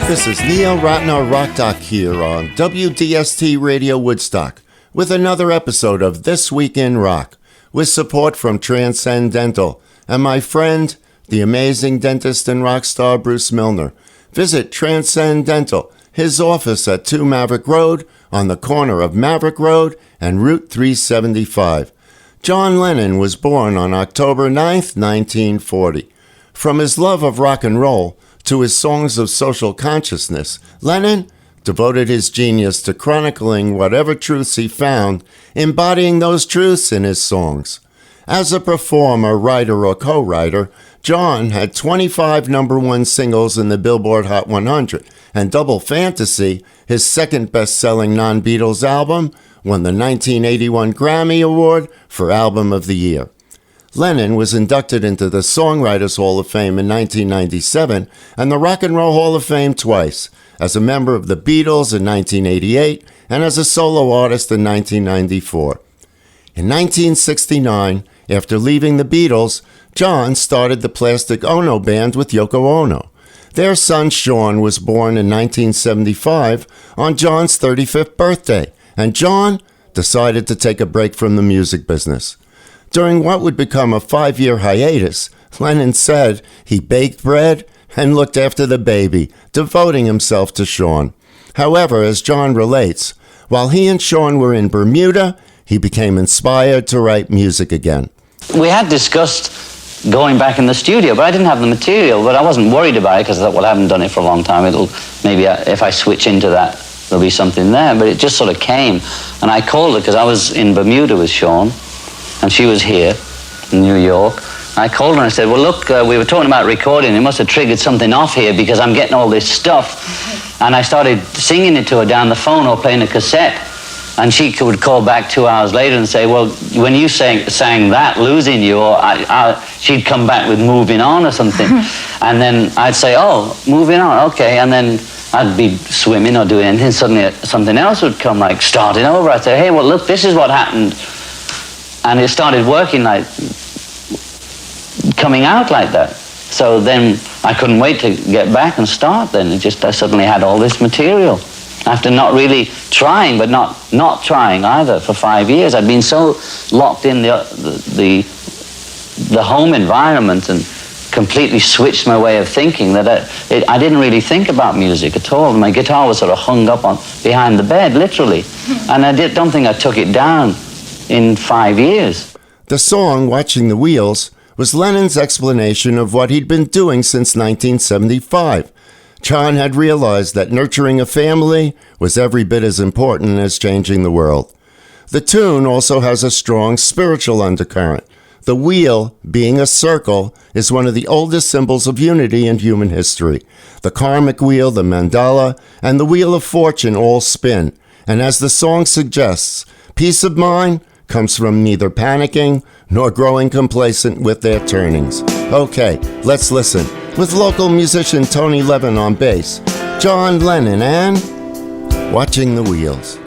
This is Neil Ratner Rock Doc here on WDST Radio Woodstock with another episode of This Week in Rock with support from Transcend Dental and my friend, the amazing dentist and rock star Bruce Milner. Visit Transcend Dental, his office at 2 Maverick Road on the corner of Maverick Road and Route 375. John Lennon was born on October 9th, 1940. From his love of rock and roll to his songs of social consciousness, Lennon devoted his genius to chronicling whatever truths he found, embodying those truths in his songs. As a performer, writer, or co-writer, John had 25 #1 singles in the Billboard Hot 100, and Double Fantasy, his second best-selling non-Beatles album, won the 1981 Grammy Award for Album of the Year. Lennon was inducted into the Songwriters Hall of Fame in 1997 and the Rock and Roll Hall of Fame twice, as a member of the Beatles in 1988 and as a solo artist in 1994. In 1969, after leaving the Beatles, John started the Plastic Ono Band with Yoko Ono. Their son Sean was born in 1975 on John's 35th birthday, and John decided to take a break from the music business. During what would become a 5-year hiatus, Lennon said he baked bread and looked after the baby, devoting himself to Sean. However, as John relates, while he and Sean were in Bermuda, he became inspired to write music again. We had discussed going back in the studio, but I didn't have the material, but I wasn't worried about it because I thought, well, I haven't done it for a long time. Maybe if I switch into that, there'll be something there. But it just sort of came, and I called her because I was in Bermuda with Sean, and she was here in New York. I called her and I said, well, look, we were talking about recording. It must have triggered something off here because I'm getting all this stuff. And I started singing it to her down the phone or playing a cassette. And she would call back 2 hours later and say, well, when you sang that, Losing You, or she'd come back with Moving On or something. And then I'd say, oh, Moving On, okay. And then I'd be swimming or doing anything. Suddenly something else would come, like starting over. I'd say, hey, well, look, this is what happened. And it started working, like coming out like that. So then I couldn't wait to get back and start then. I suddenly had all this material. After not really trying, but not trying either for 5 years. I'd been so locked in the home environment and completely switched my way of thinking that I didn't really think about music at all. My guitar was sort of hung up behind the bed, literally. And I don't think I took it down in 5 years. The song, Watching the Wheels, was Lennon's explanation of what he'd been doing since 1975. John had realized that nurturing a family was every bit as important as changing the world. The tune also has a strong spiritual undercurrent. The wheel, being a circle, is one of the oldest symbols of unity in human history. The karmic wheel, the mandala, and the wheel of fortune all spin. And as the song suggests, peace of mind comes from neither panicking nor growing complacent with their turnings. Okay, let's listen. With local musician Tony Levin on bass, John Lennon and Watching the Wheels.